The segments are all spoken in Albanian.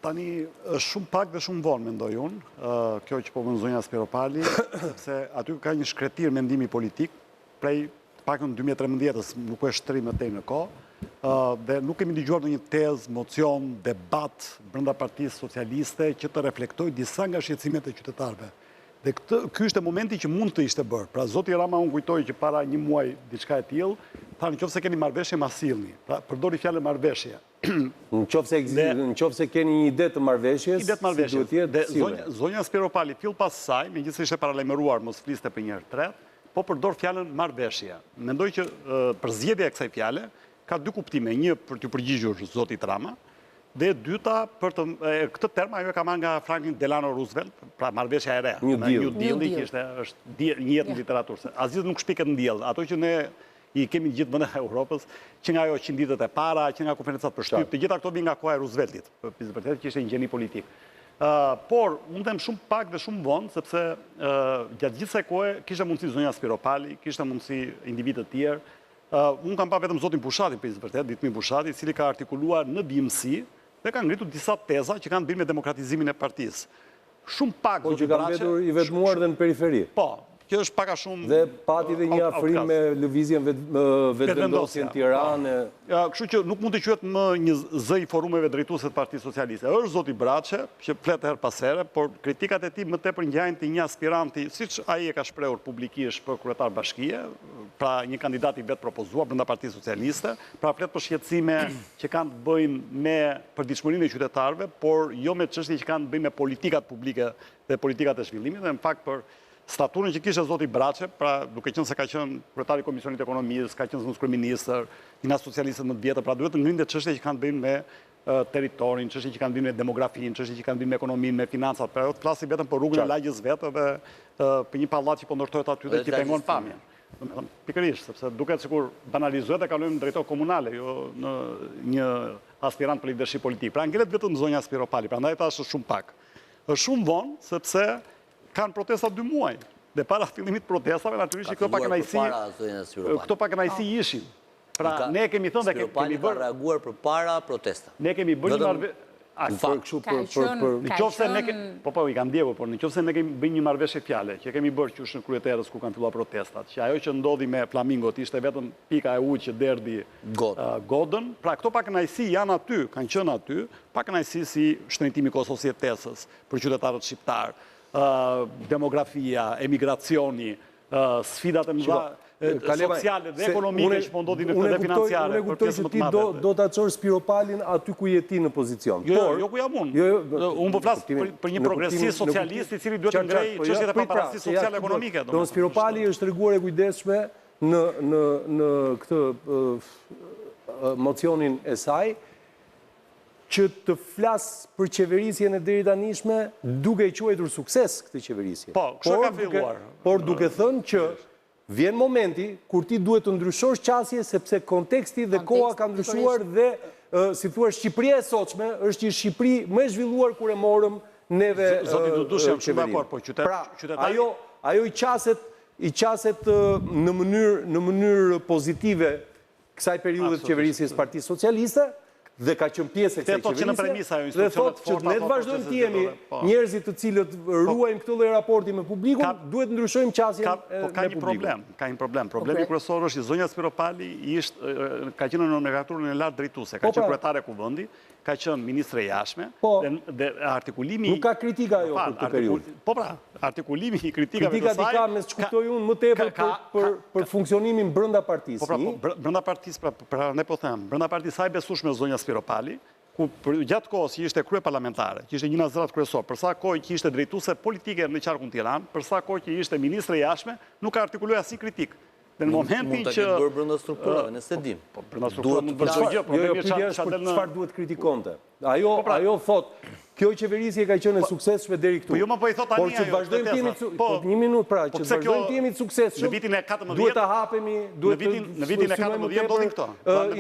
Tani, është shumë pak dhe shumë vonë, mendoj unë, kjo që po më zonja Spiropali, sepse aty ka një shkretir mendimi politik, prej pak në 2013, nuk është shtrim në tej në ko, dhe nuk kemi dëgjuar në një tezë, mocion, debat brenda Partisë Socialiste që të reflektoj disa nga shqetësimet e qytetarëve. Dhe ky është momenti që mund të ishte bërë. Pra, zoti Rama unë kujtoj që para një muaj diçka e tillë, tha nëse keni marrëveshje ma sillni. Pra, përdori fjalën marrëveshje. Nëse keni një ide të marrëveshjes, si duhet të jetë. Zonja Spiropali fill pas saj, megjithëse ishte paralajmëruar mos fliste për një herë tretë, po përdor fjalën marrëveshje. Mendoj që përzgjedhja e kësaj fjale ka dy kuptime, një për t'u përgjigjur zotit Rama, dhe dyta, për këtë term ajo e ka marrë nga Franklin Delano Roosevelt, pra marrëveshja e re. New Deal, që është një jetë në literaturë. Asgjë nuk shpiket në diell. Ato që ne i kemi gjithë vendet e Europës, që nga ajo 100 ditët e para, që nga konferencat për shtyp, të gjitha këto vijnë nga koha e Rooseveltit, që ishte një gjeni politik. Por, unë them shumë pak dhe shumë vonë, sepse gjatë gjithë kësaj kohe kishte mundësi zonja Spiropali, kishte mundësi individë të tjerë. Unë kam pa vetëm zotin Bushati, Ditmi Bushati, i cili ka artikuluar në BMC dhe ka ngritur disa teza që kanë bërë me demokratizimin e partisë. Shumë pak po që kanë vetur i vetmuar dhe në periferi. Po, që është paka shumë... Dhe pati dhe një afrim me lëvizjen vetëvendosje në Tiranë. Kështu që nuk mund të quhet më një zë i forumeve drejtuese të Partisë Socialiste. Është zoti Braçe, që flet her pas here, por kritikat e tij më tepër ngjajnë te një aspiranti, siç ai e ka shprehur publikisht për kryetar bashkie, pra një kandidat i vetë propozuar brenda Partisë Socialiste, pra flet për shqetësime që kanë të bëjnë me përditshmërinë e qytetarëve, por jo me çështje që kanë të bëjnë me politikat publike dhe politikat e zhvillimit, dhe në fakt për staturën që kishte zoti Braçe, pra duke qenë se ka qenë kryetari i Komisionit Ekonomisë, ka qenë kryeministër, një nga socialistët më të vjetër, pra duhet të ngrinte çështje që kanë të bëjnë me territorin, çështje që kanë të bëjnë me demografinë, çështje që kanë të bëjnë me ekonominë, me financat, pra ajo të flasi vetëm për rrugën e lagjes vetë dhe për një pallat që po ndërtohet aty dhe që pengon pamjen. Pikërisht, sepse duket sikur banalizohet dhe kalojmë në drejtor komunale, jo në një aspirant për lidership politik. Pra ngelet vetëm zonja Spiropali, prandaj tash është shumë pak. Është shumë vonë sepse kanë protesta 2 muaj. Dhe para fillimit protestave, natyrisht këto pak kënaqësi ishin. Pra ne kemi thënë dhe kemi bërë ka reaguar përpara protesta. Ne kemi bërë një marrëveshje. Po, i kam ndjekur, por nëse ne kemi bërë një marrëveshje fjale, që kemi bërë qysh në kryeterës ku kanë filluar protestat, që ajo që ndodhi me Flamingot ishte vetëm pika e ujit që derdi godën. Pra këto pak kënaqësi janë aty, kanë qenë aty, pak kënaqësi si shtrëngtimi i societesës për qytetarët shqiptar. Demografia, emigracioni, sfidat e mëdha sociale dhe ekonomike që po ndodhin në këtë financiare. Unë e kuptoj që ti do ta çorë Spiropalin aty ku je ti në pozicion. Jo ku jam unë. Unë po flas për një progresist socialist i cili duhet të ngrejë çështjet e paparësisë sociale ekonomike. Do Spiropali është treguar e kujdesshme në këtë mocionin e saj, që të flasë për qeverisjen e deri tanishme duke i quajtur sukses këtë qeverisje. Po, kështu ka filluar. Por duke thënë që vjen momenti kur ti duhet të ndryshosh qasje sepse konteksti dhe koha ka ndryshuar dhe si thua Shqipëria e sotshme është një Shqipëri më e zhvilluar kur e morëm neve qeverinë. Pra, ajo i qaset në mënyrë pozitive kësaj periudhe të qeverisjes Partisë Socialiste, dhe ka qenë pjesë e kësaj qeverisje, dhe thotë që ne të vazhdojmë të jemi njerëzit të cilët ruajmë këtë lloj raporti me publikun, duhet të ndryshojmë qasjen me publikun. Ka një problem. Problemi kryesor është që zonja Spiropali ka qenë në nomenklaturën e lartë drejtuese, ka qenë kryetare e Kuvendi, ka qenë ministre e jashtme, dhe artikulimi... Nuk ka kritika ajo për këtë periudhë. Po pra, artikulimi i kritikave të saj... Kritikat i ka me shkuptoj unë më tepër për funksionimin brenda partisë. Brenda partisë, pra ne po them, brenda partisë saj besueshme zonja Spiropali, ku gjatë kohës që ishte krye parlamentare, që ishte një nga zërat kryesor, përsa kohë që ishte drejtuese politike në qarkun Tiranë, përsa kohë që ishte ministre e jashtme, nuk ka artikuluar asnjë kritik. Dhe në momentin që... Mund të ketë bërë brenda strukturave, nëse dim. Brenda strukturave mund të bërë gjë, problemi është çfarë duhet kritikonte. Ajo thotë, kjo qeverisje ka qenë e suksesshme deri këtu. Po jo më po i thot tani. Por që vazhdojmë të jemi një minutë pra, që vazhdojmë të jemi të suksesshëm. Në vitin e 14 duhet ta hapemi, duhet në vitin e 14 ndodhin këto.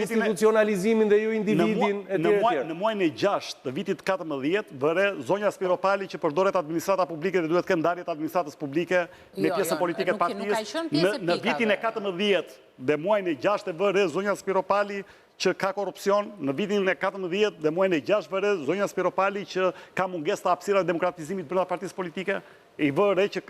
Institucionalizimin dhe jo individin etj. Në muajin e 6 të vitit 14 vëre zonja Spiropali që përdoret administrata publike dhe duhet të kenë ndarje të administratës publike me pjesën politike të partisë. Në vitin e 14 dhe muajin e 6 e vëre zonja Spiropali që ka korupcion në vitin e 14 dhe muajin e 6 vëre zonja Spiropali që ka mungesë të hapësira demokratizimit brenda partisë politike, i vë re që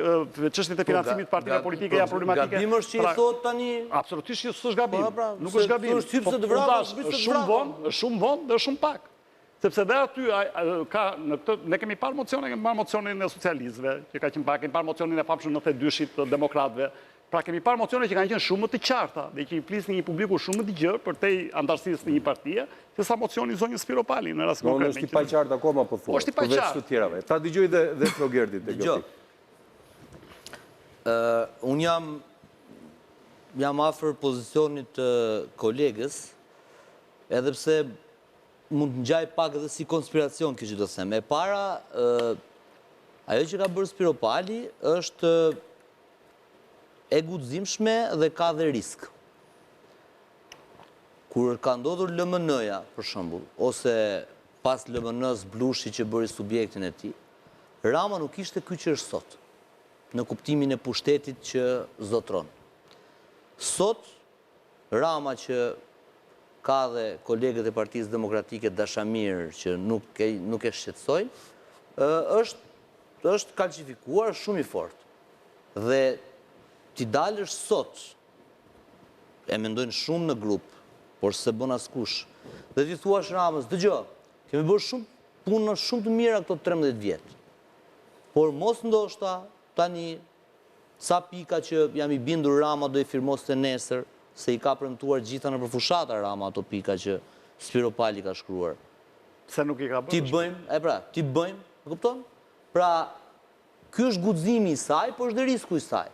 çështjet e financimit të partive politike janë problematike. Gabim është që i thot tani. Absolutisht që s'është gabim. Nuk se është gabim. është hypse të vrapa, Është shumë vonë dhe shumë pak. Sepse dhe aty ne kemi parë mocionin e socialistëve, që ka qenë pak, kemi parë mocionin e famshëm 92-shit të demokratëve. Pra kemi parë mocione që kanë qenë shumë më të qarta dhe që i flisnin një publiku shumë më të gjerë për te antarësisë të një partie, se sa mocioni zonjës Spiropali në rast konkret. Është i paqartë akoma po thua. Është i paqartë. Përveç të tjerave. Ta dëgjoj dhe Flogerdit te kjo. Unë jam afër pozicionit të kolegës, edhe pse mund të ngjaj pak edhe si konspiracion kjo që do të them. E para, ajo që ka bërë Spiropali është e guximshme dhe ka dhe risk. Kur ka ndodhur LMN-ja, për shembull, ose pas LMN-s Blushi që bëri subjektin e tij, Rama nuk ishte ky që është sot, në kuptimin e pushtetit që zotron. Sot, Rama që ka dhe kolegët e Partisë Demokratike dashamir që nuk e shqetësojnë, është kalcifikuar shumë i fortë. Dhe ti dalësh sot, e mendojnë shumë në grup, por se bën askush, dhe ti thuash Ramës, dëgjoj, kemi bërë shumë punë shumë të mira këto 13 vjetë, por mos ndoshta tani sa pika që jam i bindur Rama do i firmoste nesër, se i ka premtuar gjitha në përfushata Rama ato pika që Spiropali ka shkruar. Se nuk i ka bërë. Ti bëjmë, e kupton? Pra, ky është guximi i saj, por është dhe risku i saj.